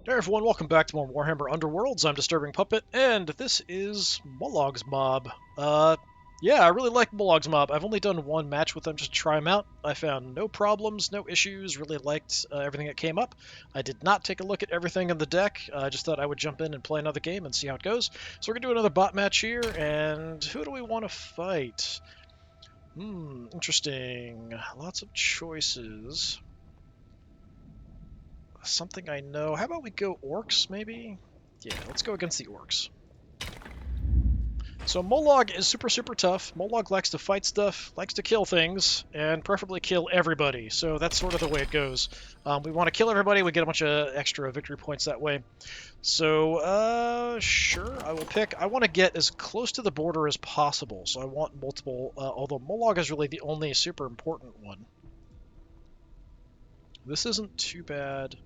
Hey everyone, welcome back to more Warhammer Underworlds. I'm DisturbingPuppet, and this is Mollog's mob. Yeah, I really like Mollog's mob. I've only done one match with them just to try them out. I found no problems, no issues, really liked everything that came up. I did not take a look at everything in the deck. I just thought I would jump in and play another game and see how it goes. So we're going to do another bot match here, and who do we want to fight? Interesting. Lots of choices. Something I know. How about we go orcs, maybe? Yeah, let's go against the orcs. So Mollog is super, super tough. Mollog likes to fight stuff, likes to kill things, and preferably kill everybody. So that's sort of the way it goes. We want to kill everybody. We get a bunch of extra victory points that way. So, sure, I will pick. I want to get as close to the border as possible. So I want multiple, although Mollog is really the only super important one. This isn't too bad.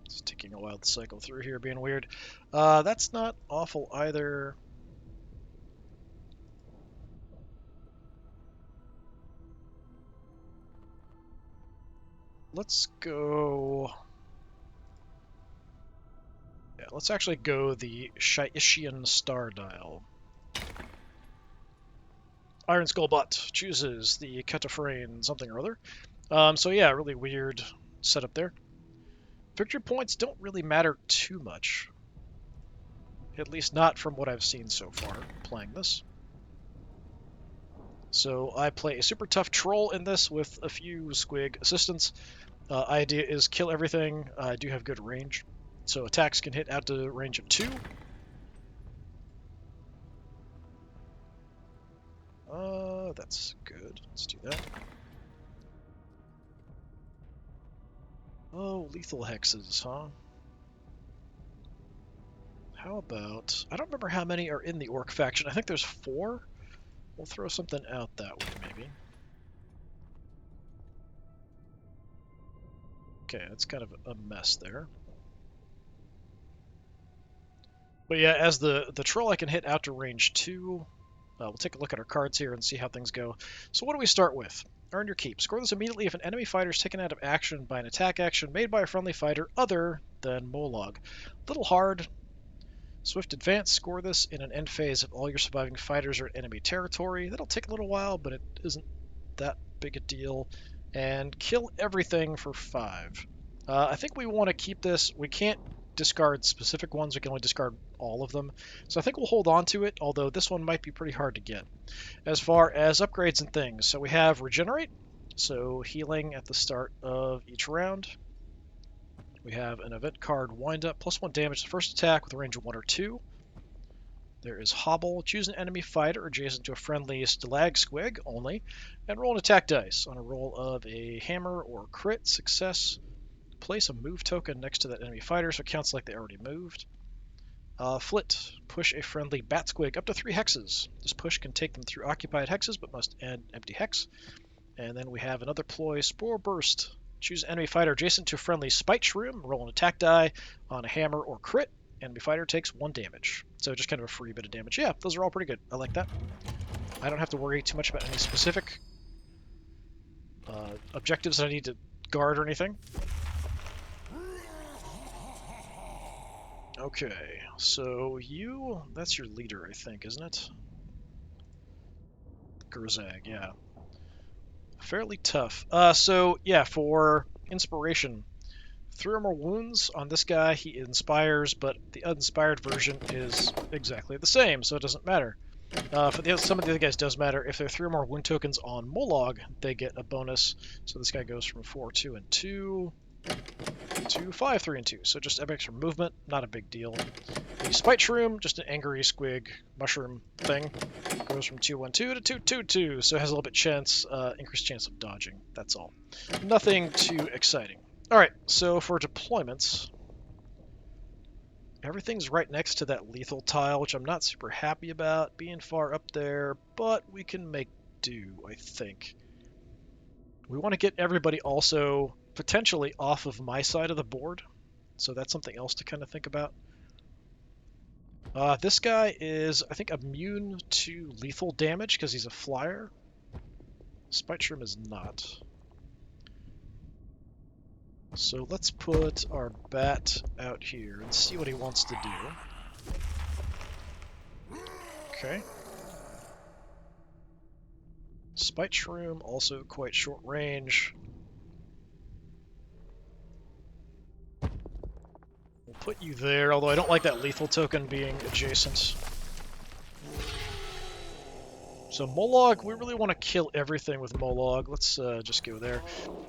It's taking a while to cycle through here, being weird. That's not awful either. Let's go... Yeah, let's actually go the Shaishian Star Dial. Iron Skullbot chooses the Cataphrane something or other. So yeah, really weird setup there. Victory points don't really matter too much. At least not from what I've seen so far playing this. So I play a super tough troll in this with a few squig assistants. Idea is kill everything. I do have good range. So attacks can hit out to range of 2. That's good. Let's do that. Oh, lethal hexes, huh? How about... I don't remember how many are in the orc faction. I think there's 4. We'll throw something out that way, maybe. Okay, that's kind of a mess there. But yeah, as the troll, I can hit out to range 2. We'll take a look at our cards here and see how things go. So what do we start with? Earn your keep. Score this immediately if an enemy fighter is taken out of action by an attack action made by a friendly fighter other than Mollog. Little hard. Swift advance. Score this in an end phase if all your surviving fighters are in enemy territory. That'll take a little while, but it isn't that big a deal. And kill everything for 5. I think we want to keep this. We can't discard specific ones. We can only discard all of them. So I think we'll hold on to it, although this one might be pretty hard to get. As far as upgrades and things, so we have Regenerate, so healing at the start of each round. We have an event card, Wind Up, +1 damage to the first attack with a range of 1 or 2. There is Hobble. Choose an enemy fighter adjacent to a friendly Stalag Squig only, and roll an attack dice. On a roll of a hammer or crit success, place a move token next to that enemy fighter so it counts like they already moved. Flit. Push a friendly Bat Squig up to 3 hexes. This push can take them through occupied hexes, but must end empty hex. And then we have another ploy, Spore Burst. Choose an enemy fighter adjacent to a friendly Spite Shroom. Roll an attack die on a hammer or crit. Enemy fighter takes 1 damage. So just kind of a free bit of damage. Yeah, those are all pretty good. I like that. I don't have to worry too much about any specific objectives that I need to guard or anything. Okay, so that's your leader, I think, isn't it? Gerzag, yeah. Fairly tough. So, yeah, for inspiration, 3 or more wounds on this guy, he inspires, but the uninspired version is exactly the same, so it doesn't matter. For some of the other guys, does matter. If there are 3 or more wound tokens on Mollog, they get a bonus. So this guy goes from 4, 2, and 2 to 5, 3, and 2. So just extra movement, not a big deal. The Spite Shroom, just an angry squig mushroom thing, goes from 2, 1, 2 to 2, 2, 2. So it has a little bit increased chance of dodging. That's all. Nothing too exciting. All right, so for deployments, everything's right next to that lethal tile, which I'm not super happy about being far up there, but we can make do, I think. We want to get everybody also potentially off of my side of the board, so that's something else to kind of think about. This guy is, I think, immune to lethal damage because he's a flyer. Spite Shroom is not. So let's put our bat out here and see what he wants to do. Okay. Spite Shroom, also quite short range. We'll put you there, although I don't like that lethal token being adjacent. So Mollog, we really want to kill everything with Mollog. Let's just go there.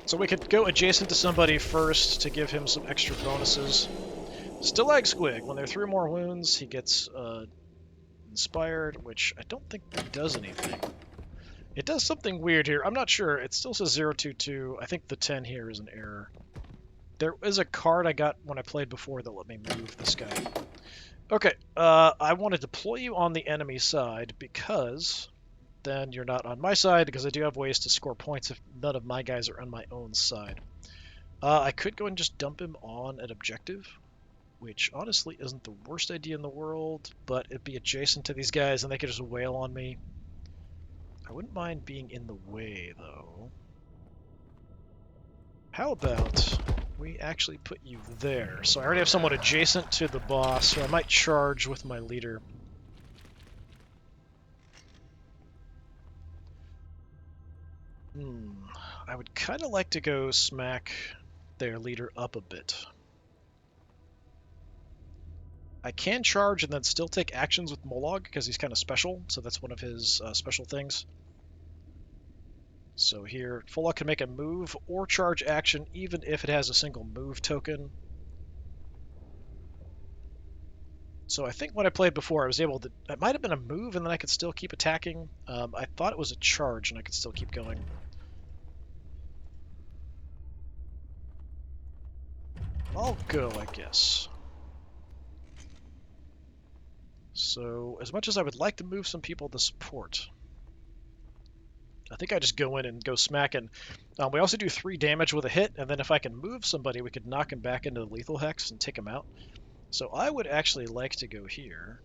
So we could go adjacent to somebody first to give him some extra bonuses. Stalag Squig, when there are 3 more wounds, he gets inspired, which I don't think does anything. It does something weird here. I'm not sure. It still says 022. I think the 10 here is an error. There is a card I got when I played before that let me move this guy. Okay, I want to deploy you on the enemy side because then you're not on my side, because I do have ways to score points if none of my guys are on my own side. I could go and just dump him on an objective, which honestly isn't the worst idea in the world, but it'd be adjacent to these guys and they could just wail on me. I wouldn't mind being in the way, though. How about we actually put you there? So I already have someone adjacent to the boss, so I might charge with my leader. I would kind of like to go smack their leader up a bit. I can charge and then still take actions with Mollog because he's kind of special, so that's one of his special things. So here, Mollog can make a move or charge action even if it has a single move token. So I think when I played before, I was able to... It might have been a move and then I could still keep attacking. I thought it was a charge and I could still keep going. I'll go, I guess. So, as much as I would like to move some people to support, I think I just go in and go smacking. We also do 3 damage with a hit, and then if I can move somebody, we could knock him back into the lethal hex and take him out. So I would actually like to go here,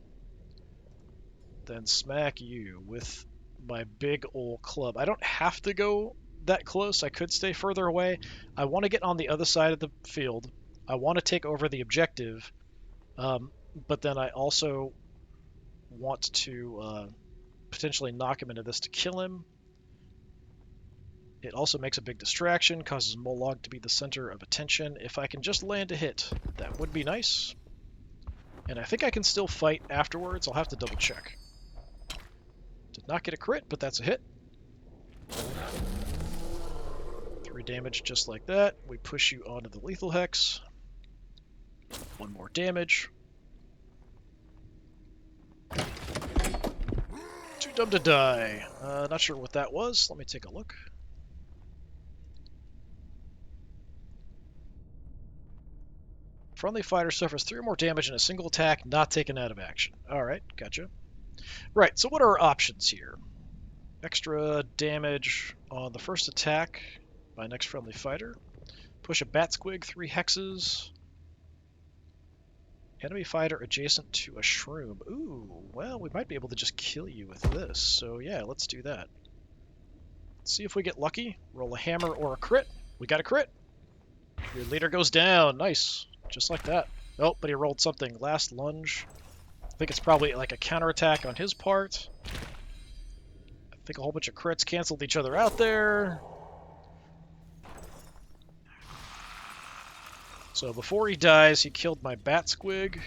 then smack you with my big ol' club. I don't have to go that close. I could stay further away. I want to get on the other side of the field. I want to take over the objective, but then I also want to potentially knock him into this to kill him. It also makes a big distraction, causes Mollog to be the center of attention. If I can just land a hit, that would be nice. And I think I can still fight afterwards. I'll have to double check. Did not get a crit, but that's a hit. 3 damage just like that. We push you onto the lethal hex. 1 more damage. Too dumb to die. Not sure what that was. Let me take a look. Friendly fighter suffers 3 or more damage in a single attack, not taken out of action. Alright, gotcha. Right, so what are our options here? Extra damage on the first attack by next friendly fighter. Push a bat squig 3 hexes. Enemy fighter adjacent to a shroom. Ooh, well, we might be able to just kill you with this. So yeah, let's do that. Let's see if we get lucky. Roll a hammer or a crit. We got a crit. Your leader goes down. Nice. Just like that. Oh, but he rolled something. Last lunge. I think it's probably like a counterattack on his part. I think a whole bunch of crits canceled each other out there. So before he dies, he killed my bat squig,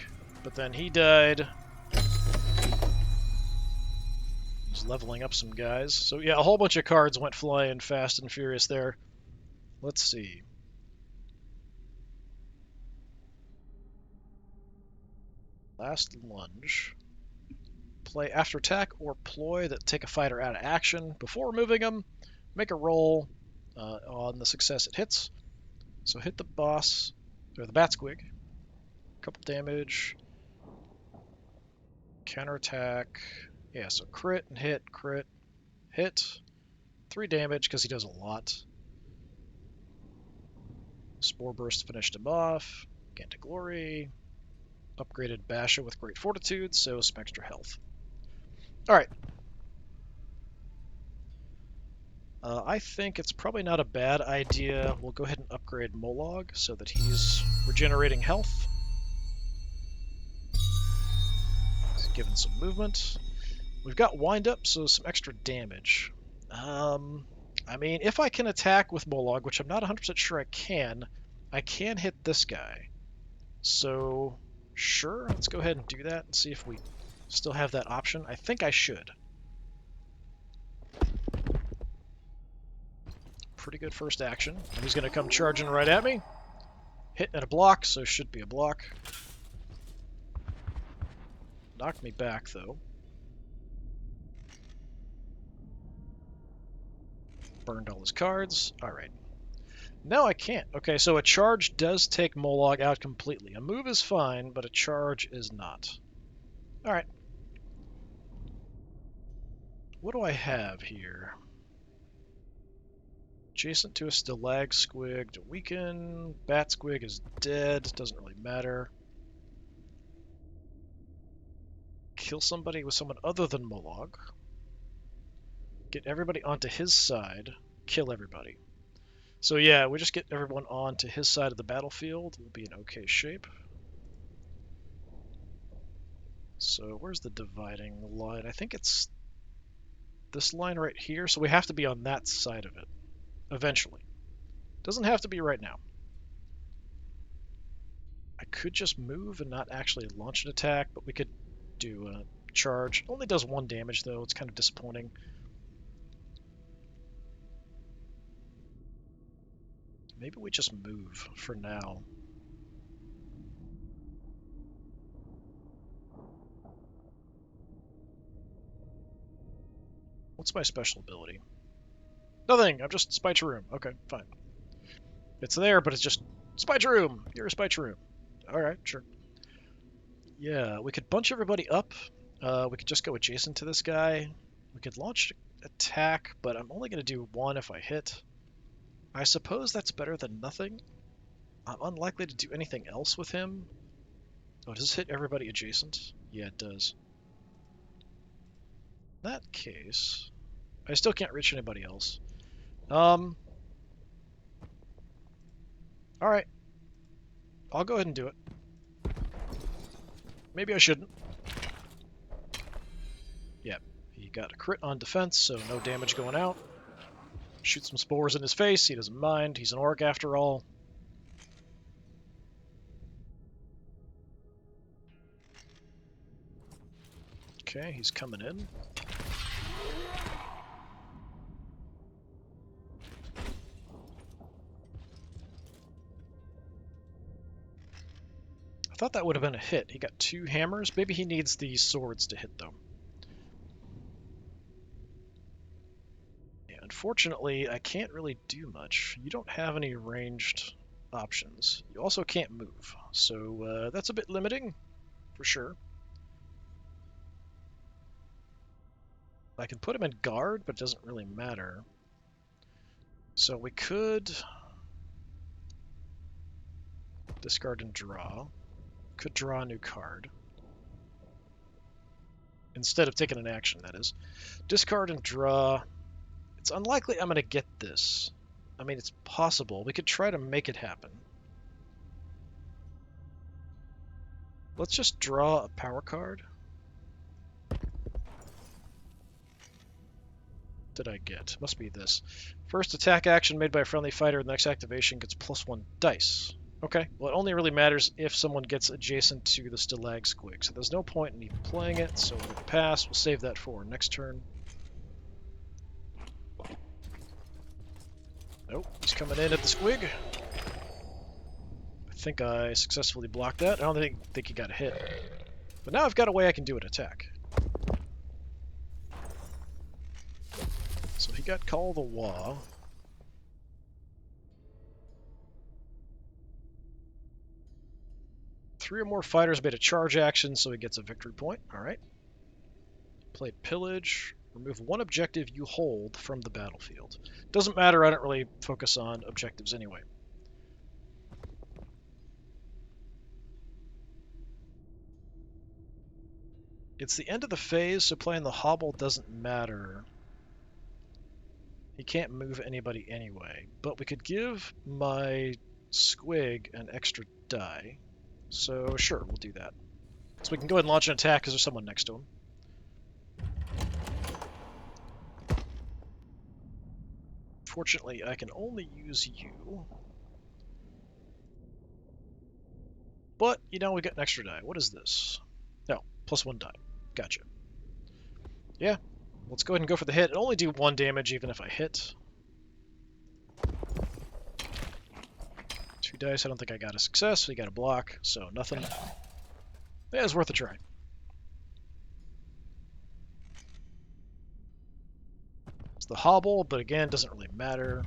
but then he died. He's leveling up some guys. So yeah, a whole bunch of cards went flying fast and furious there. Let's see. Last lunge. Play after attack or ploy that take a fighter out of action. Before removing them, make a roll. On the success it hits. So hit the boss, or the bat squig. Couple damage. Counterattack. Yeah, so crit and hit, crit, hit. 3 damage because he does a lot. Spore Burst finished him off. Gain to Glory. Upgraded Basha with Great Fortitude, so some extra health. Alright. I think it's probably not a bad idea. We'll go ahead and upgrade Mollog so that he's regenerating health. He's given some movement. We've got wind up, so some extra damage. I mean, if I can attack with Mollog, which I'm not 100% sure I can hit this guy. So, sure, let's go ahead and do that and see if we still have that option. I think I should. Pretty good first action. And he's going to come charging right at me. Hit at a block, so should be a block. Knocked me back, though. Burned all his cards. Alright. No, I can't. Okay, so a charge does take Mollog out completely. A move is fine, but a charge is not. Alright. What do I have here? Adjacent to a Stalag Squig to weaken. Bat Squig is dead. Doesn't really matter. Kill somebody with someone other than Mollog. Get everybody onto his side. Kill everybody. So yeah, we just get everyone onto his side of the battlefield. We'll be in okay shape. So where's the dividing line? I think it's this line right here. So we have to be on that side of it eventually. Doesn't have to be right now. I could just move and not actually launch an attack, but we could do a charge. Only does 1 damage though. It's kind of disappointing. Maybe we just move for now. What's my special ability? Nothing! I'm just Spite Room. Okay, fine. It's there, but it's just Spite Room! You're a Spite Room. Alright, sure. Yeah, we could bunch everybody up. We could just go adjacent to this guy. We could launch attack, but I'm only going to do 1 if I hit. I suppose that's better than nothing. I'm unlikely to do anything else with him. Oh, does this hit everybody adjacent? Yeah, it does. In that case, I still can't reach anybody else. Alright. I'll go ahead and do it. Maybe I shouldn't. Yep, he got a crit on defense, so no damage going out. Shoot some spores in his face, he doesn't mind. He's an orc after all. Okay, he's coming in. I thought that would have been a hit. He got 2 hammers. Maybe he needs these swords to hit, though. Yeah, unfortunately, I can't really do much. You don't have any ranged options. You also can't move, so that's a bit limiting, for sure. I can put him in guard, but it doesn't really matter. So we could discard and draw. Could draw a new card. Instead of taking an action, that is. Discard and draw. It's unlikely I'm going to get this. I mean, it's possible. We could try to make it happen. Let's just draw a power card. Did I get? Must be this. First attack action made by a friendly fighter, the next activation gets +1 dice. Okay, well it only really matters if someone gets adjacent to the Stalag Squig, so there's no point in even playing it, so we'll pass. We'll save that for next turn. Nope, he's coming in at the Squig. I think I successfully blocked that. I don't think he got hit. But now I've got a way I can do an attack. So he got Call the Wa. Three or more fighters made a charge action, so he gets a victory point. Alright. Play Pillage. Remove 1 objective you hold from the battlefield. Doesn't matter, I don't really focus on objectives anyway. It's the end of the phase, so playing the Hobble doesn't matter. He can't move anybody anyway, but we could give my squig an extra die. So sure, we'll do that. So we can go ahead and launch an attack because there's someone next to him. Fortunately, I can only use you. But, you know, we got an extra die. What is this? No, +1 die. Gotcha. Yeah, let's go ahead and go for the hit. It'll only do 1 damage even if I hit. 2 dice, I don't think I got a success. We got a block, so nothing. Yeah, it's worth a try. It's the hobble, but again, doesn't really matter.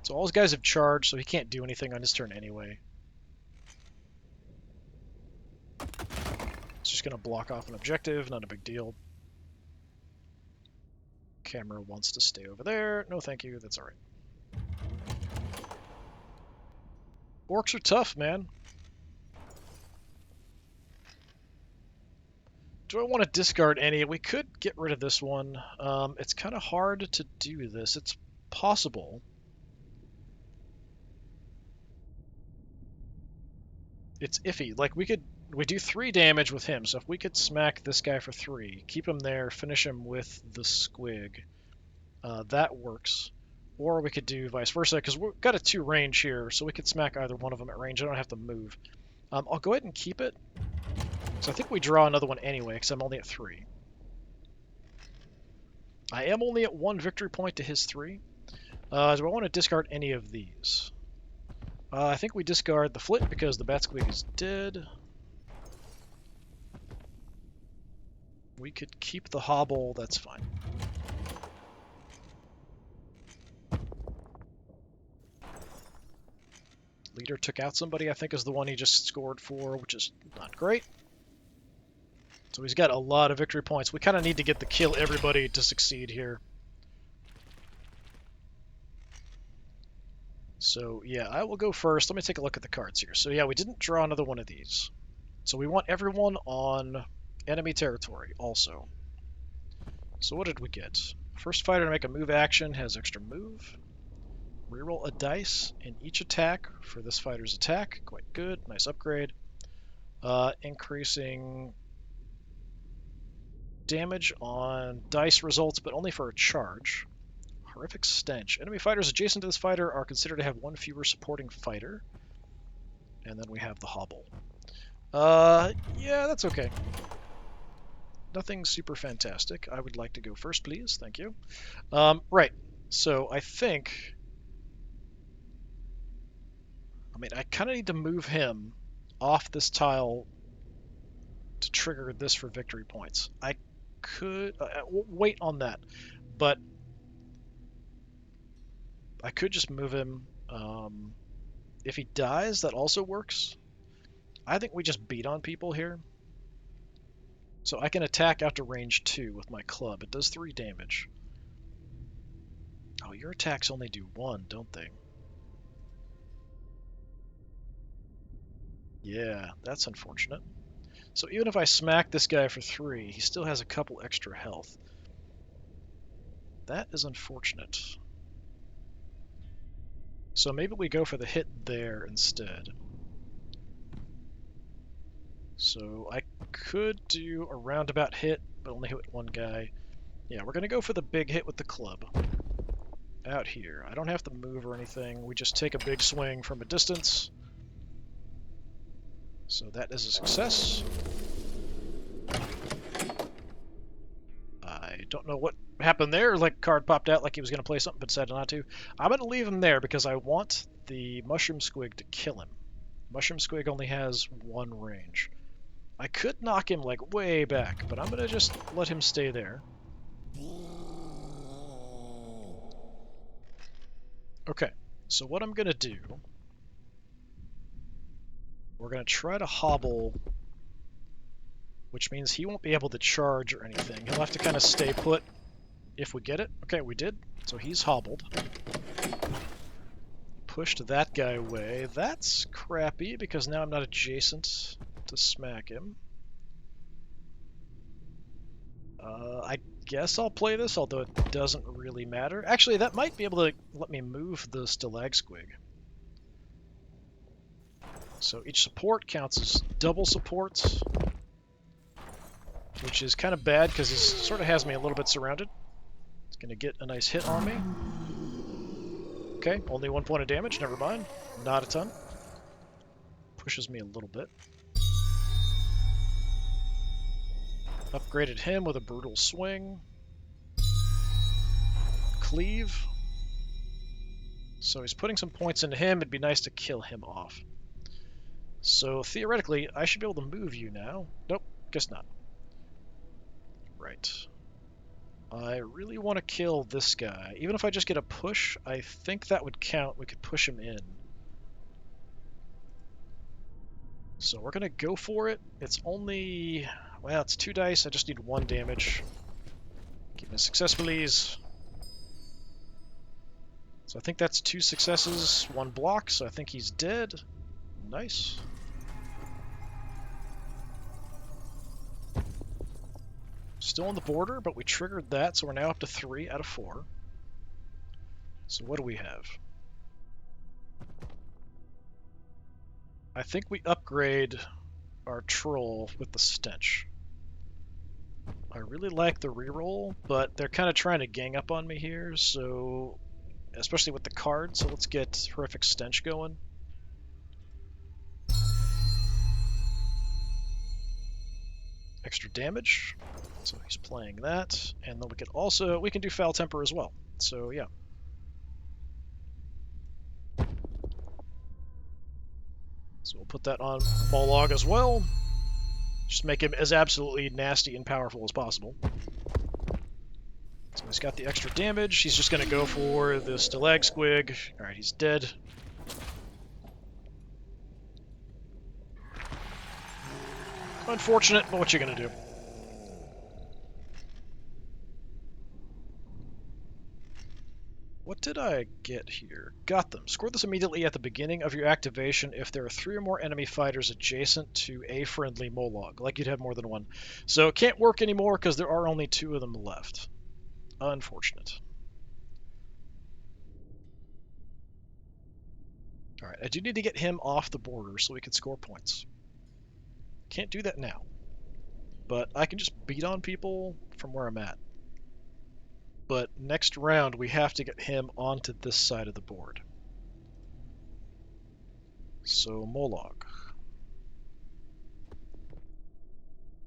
So all his guys have charged, so he can't do anything on his turn anyway. It's just going to block off an objective, not a big deal. Camera wants to stay over there. No, thank you. That's all right. Orcs are tough, man. Do I want to discard any? We could get rid of this one. It's kind of hard to do this. It's possible. It's iffy. Like, we do 3 damage with him, so if we could smack this guy for 3, keep him there, finish him with the squig, that works. Or we could do vice versa, because we've got a 2 range here, so we could smack either one of them at range. I don't have to move. I'll go ahead and keep it. So I think we draw another one anyway, because I'm only at 3. I am only at 1 victory point to his 3. Do I want to discard any of these? I think we discard the flit because the bat squig is dead. We could keep the hobble, that's fine. Leader took out somebody, I think is the one he just scored for, which is not great. So he's got a lot of victory points. We kind of need to get the kill everybody to succeed here. So yeah, I will go first. Let me take a look at the cards here. So yeah, we didn't draw another one of these. So we want everyone on enemy territory also. So what did we get? First fighter to make a move action has extra move. Reroll a dice in each attack for this fighter's attack. Quite good. Nice upgrade. Increasing damage on dice results, but only for a charge. Horrific stench. Enemy fighters adjacent to this fighter are considered to have 1 fewer supporting fighter. And then we have the hobble. Yeah, that's okay. Nothing super fantastic. I would like to go first, please. Thank you. Right. So I think... I kind of need to move him off this tile to trigger this for victory points. I could... wait on that. But I could just move him. If he dies, that also works. I think we just beat on people here. So I can attack out to range 2 with my club. It does 3 damage. Oh, your attacks only do 1, don't they? Yeah, that's unfortunate. So even if I smack this guy for 3, he still has a couple extra health. That is unfortunate. So maybe we go for the hit there instead. So I could do a roundabout hit, but only hit 1 guy. Yeah, we're going to go for the big hit with the club. Out here. I don't have to move or anything. We just take a big swing from a distance. So that is a success. I don't know what happened there. Like, card popped out like he was going to play something but decided not to. I'm going to leave him there because I want the Mushroom Squig to kill him. Mushroom Squig only has 1 range. I could knock him like way back, but I'm going to just let him stay there. Okay, so what I'm going to do... We're going to try to hobble, which means he won't be able to charge or anything. He'll have to kind of stay put if we get it. Okay, we did. So he's hobbled. Pushed that guy away. That's crappy because now I'm not adjacent to smack him. I guess I'll play this, although it doesn't really matter. Actually, that might be able to let me move the stalag squig. So each support counts as double supports, which is kind of bad because he sort of has me a little bit surrounded. It's going to get a nice hit on me. Okay, only 1 point of damage, never mind. Not a ton. Pushes me a little bit. Upgraded him with a brutal swing. Cleave. So he's putting some points into him. It'd be nice to kill him off. So theoretically, I should be able to move you now. Nope, guess not. Right. I really want to kill this guy. Even if I just get a push, I think that would count. We could push him in. So we're going to go for it. It's only... well, it's 2 dice. I just need 1 damage. Give me a success, please. So I think that's 2 successes, 1 block, so I think he's dead. Nice. Still on the border, but we triggered that, so we're now up to 3 out of 4. So what do we have? I think we upgrade our troll with the stench. I really like the reroll, but they're kind of trying to gang up on me here, so especially with the card, so let's get horrific stench going. Extra damage, so he's playing that, and then we can do foul temper as well. So yeah. So we'll put that on Mollog as well. Just make him as absolutely nasty and powerful as possible. So he's got the extra damage. He's just going to go for the stalag squig. Alright, he's dead. Unfortunate, but what you going to do? What did I get here? Got them. Score this immediately at the beginning of your activation if there are 3 or more enemy fighters adjacent to a friendly Mollog, like you'd have more than 1. So it can't work anymore because there are only 2 of them left. Unfortunate. Alright, I do need to get him off the border so we can score points. Can't do that now. But I can just beat on people from where I'm at. But next round, we have to get him onto this side of the board. So, Mollog.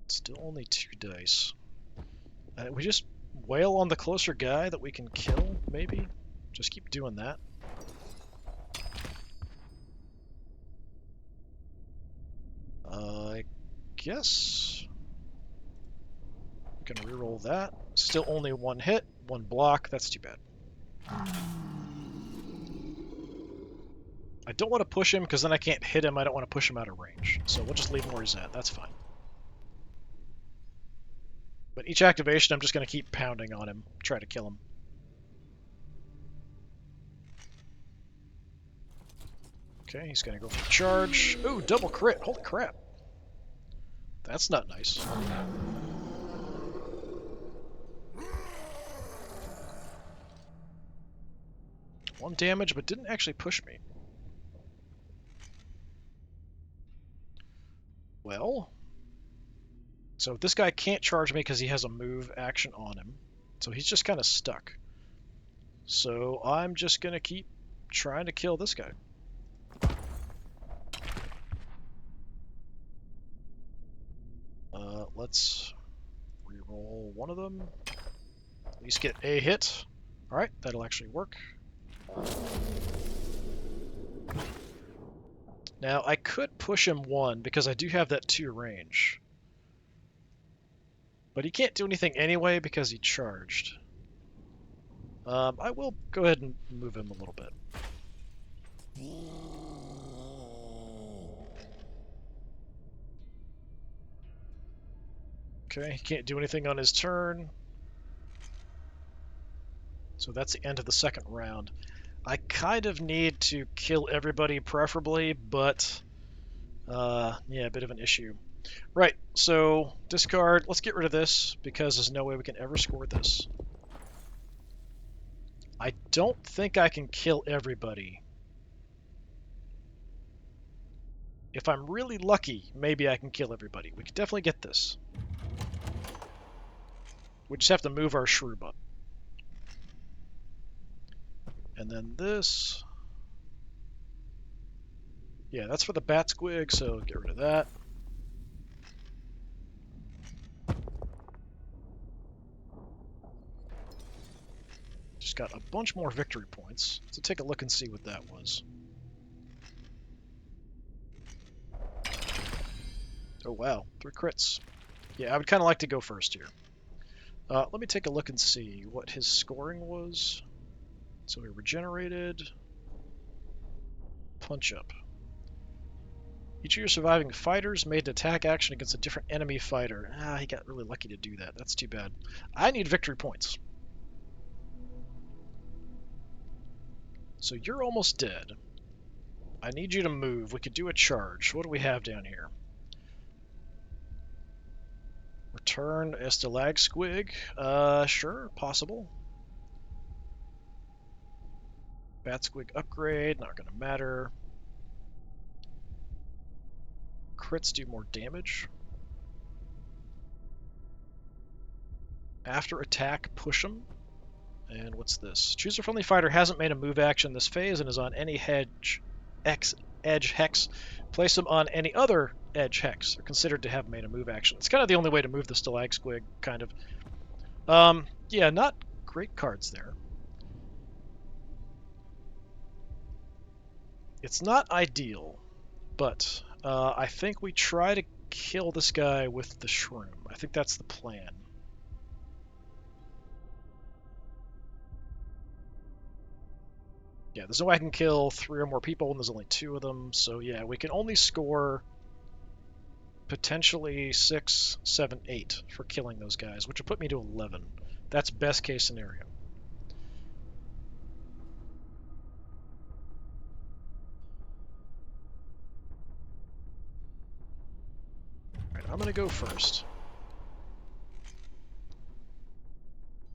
Still only 2 dice. We just wail on the closer guy that we can kill, maybe? Just keep doing that. I guess... I'm gonna reroll that. Still only 1 hit, 1 block. That's too bad. I don't want to push him because then I can't hit him. I don't want to push him out of range. So we'll just leave him where he's at. That's fine. But each activation, I'm just going to keep pounding on him, try to kill him. Okay, he's going to go for a charge. Ooh, double crit. Holy crap. That's not nice. 1 damage, but didn't actually push me. Well, so this guy can't charge me because he has a move action on him. So he's just kind of stuck. So I'm just going to keep trying to kill this guy. Let's reroll one of them. At least get a hit. Alright, that'll actually work. Now, I could push him 1 because I do have that 2 range. But he can't do anything anyway because he charged. I will go ahead and move him a little bit. Okay, he can't do anything on his turn. So that's the end of the second round. I kind of need to kill everybody preferably, but yeah, a bit of an issue. Right, so discard. Let's get rid of this because there's no way we can ever score this. I don't think I can kill everybody. If I'm really lucky, maybe I can kill everybody. We could definitely get this. We just have to move our shroom up. And then this. Yeah, that's for the bat squig, so get rid of that. Just got a bunch more victory points. So take a look and see what that was. Oh wow, 3 crits. Yeah, I would kind of like to go first here. Let me take a look and see what his scoring was. So he regenerated. Punch up. Each of your surviving fighters made an attack action against a different enemy fighter. Ah, he got really lucky to do that. That's too bad. I need victory points. So you're almost dead. I need you to move. We could do a charge. What do we have down here? Return a stalag squig. Sure, possible. Bat squig upgrade, not gonna matter. Crits do more damage. After attack, push them. And what's this? Choose a friendly fighter hasn't made a move action this phase and is on any edge hex. Place them on any other edge hex. They're considered to have made a move action. It's kind of the only way to move the stalag squig, kind of. Yeah, not great cards there. It's not ideal, but I think we try to kill this guy with the shroom. I think that's the plan. Yeah, there's no way I can kill 3 or more people, and there's only 2 of them, so yeah, we can only score potentially 6, 7, 8 for killing those guys, which would put me to 11. That's best case scenario. Alright, I'm gonna go first.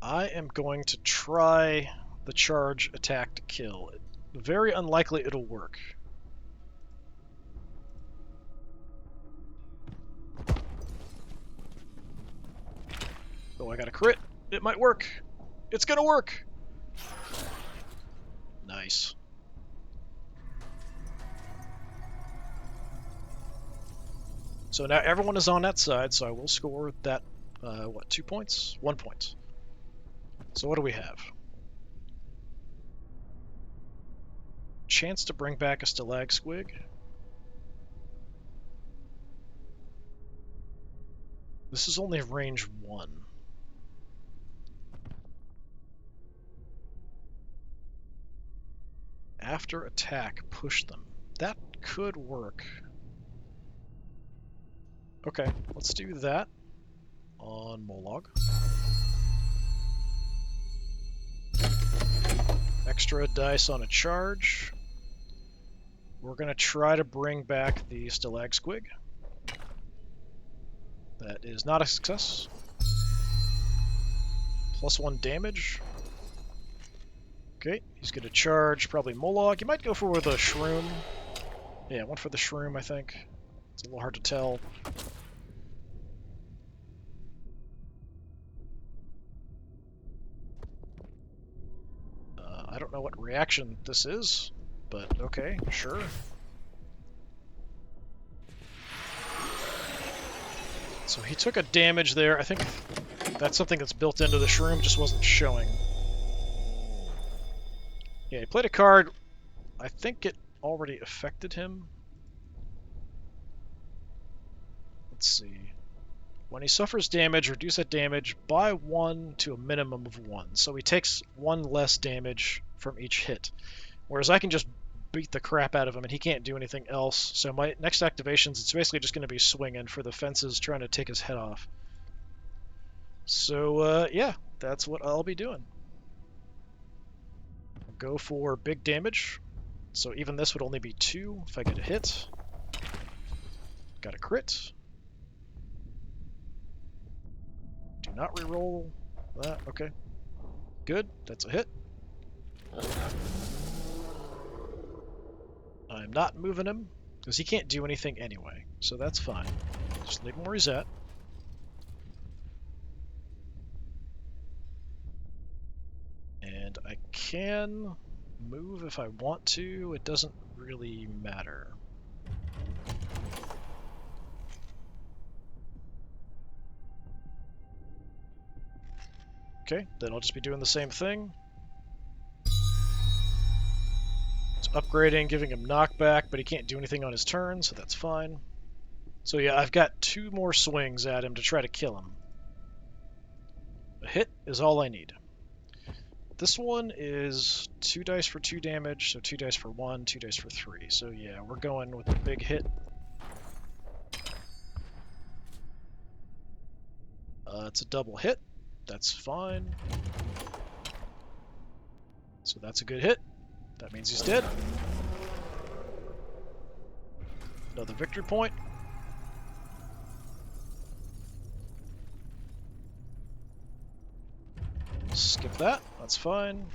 I am going to try the charge attack to kill. Very unlikely it'll work. Oh, I got a crit. It might work. It's gonna work. Nice. So now everyone is on that side, so I will score that, 2 points? 1 point. So what do we have? Chance to bring back a stalag squig. This is only range 1. After attack, push them. That could work. Okay, let's do that on Mollog. Extra dice on a charge. We're going to try to bring back the stalag squig. That is not a success. +1 damage. Okay, he's going to charge probably Mollog. He might go for the shroom. Yeah, went for the shroom, I think. It's a little hard to tell. I don't know what reaction this is, but okay, sure. So he took a damage there. I think that's something that's built into the shroom, just wasn't showing. Yeah, he played a card. I think it already affected him. Let's see. When he suffers damage, reduce that damage by 1 to a minimum of 1. So he takes 1 less damage from each hit. Whereas I can just beat the crap out of him and he can't do anything else. So my next activations, it's basically just going to be swinging for the fences, trying to take his head off. So yeah, that's what I'll be doing. I'll go for big damage. So even this would only be 2 if I get a hit. Got a crit. not reroll that? Okay. Good. That's a hit. I'm not moving him, because he can't do anything anyway, so that's fine. Just leave him where he's at. And I can move if I want to. It doesn't really matter. Okay, then I'll just be doing the same thing. It's upgrading, giving him knockback, but he can't do anything on his turn, so that's fine. So yeah, I've got 2 more swings at him to try to kill him. A hit is all I need. This one is 2 dice for 2 damage, so 2 dice for 1, 2 dice for 3. So yeah, we're going with the big hit. It's a double hit. That's fine. So that's a good hit. That means he's dead. Another victory point. Skip that. That's fine.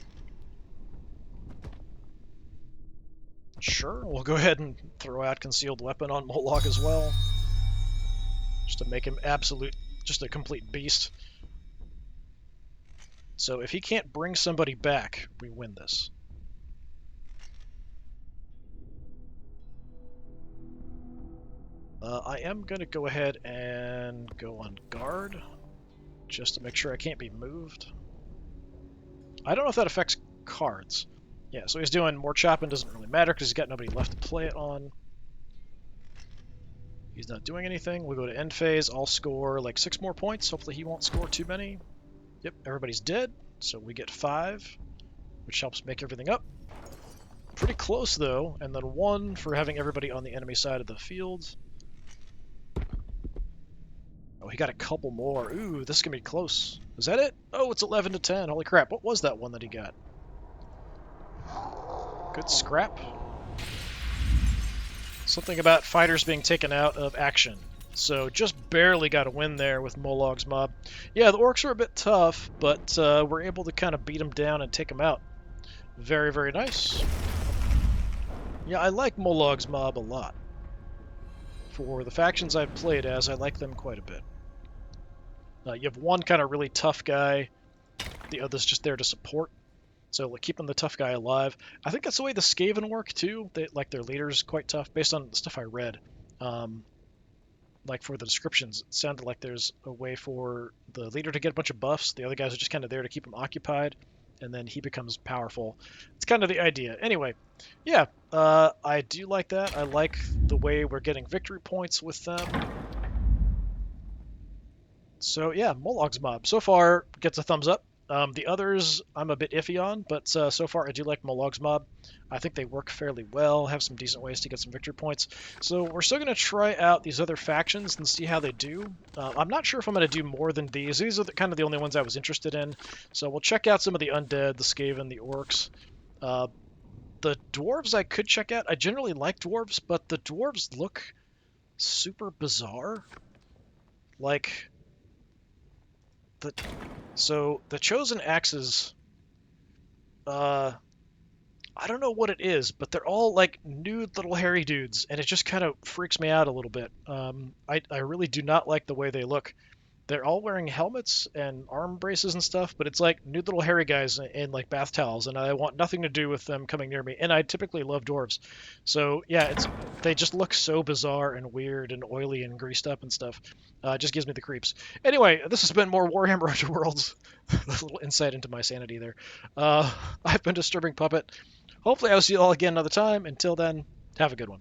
Sure, we'll go ahead and throw out concealed weapon on Mollog as well. Just to make him just a complete beast. So if he can't bring somebody back, we win this. I am going to go ahead and go on guard, just to make sure I can't be moved. I don't know if that affects cards. Yeah, so he's doing more chopping, doesn't really matter because he's got nobody left to play it on. He's not doing anything. We'll go to end phase. I'll score like 6 more points. Hopefully he won't score too many. Yep, everybody's dead, so we get 5, which helps make everything up. Pretty close though, and then 1 for having everybody on the enemy side of the field. Oh, he got a couple more. Ooh, this is going to be close. Is that it? Oh, it's 11 to 10. Holy crap, what was that one that he got? Good scrap. Something about fighters being taken out of action. So just barely got a win there with Mollog's mob. Yeah, the orcs are a bit tough, but we're able to kind of beat them down and take them out. Very, very nice. Yeah, I like Mollog's mob a lot. For the factions I've played as, I like them quite a bit. You have one kind of really tough guy, the other's just there to support. So like keeping the tough guy alive. I think that's the way the Skaven work too. Like their leader's quite tough, based on the stuff I read. Like for the descriptions, it sounded like there's a way for the leader to get a bunch of buffs. The other guys are just kind of there to keep him occupied, and then he becomes powerful. It's kind of the idea. Anyway, yeah, I do like that. I like the way we're getting victory points with them. So yeah, Mollog's mob so far gets a thumbs up. The others I'm a bit iffy on, but so far I do like Mollog's mob. I think they work fairly well, have some decent ways to get some victory points. So we're still going to try out these other factions and see how they do. I'm not sure if I'm going to do more than these. These are kind of the only ones I was interested in. So we'll check out some of the undead, the Skaven, the orcs. The dwarves I could check out. I generally like dwarves, but the dwarves look super bizarre. Like... So the chosen axes, I don't know what it is, but they're all like nude little hairy dudes, and it just kind of freaks me out a little bit. I really do not like the way they look. They're all wearing helmets and arm braces and stuff, but it's like nude little hairy guys in like bath towels, and I want nothing to do with them coming near me. And I typically love dwarves, so yeah, they just look so bizarre and weird and oily and greased up and stuff. It just gives me the creeps. Anyway, this has been more Warhammer Underworlds. A little insight into my sanity there. I've been Disturbing Puppet. Hopefully I'll see you all again another time. Until then, have a good one.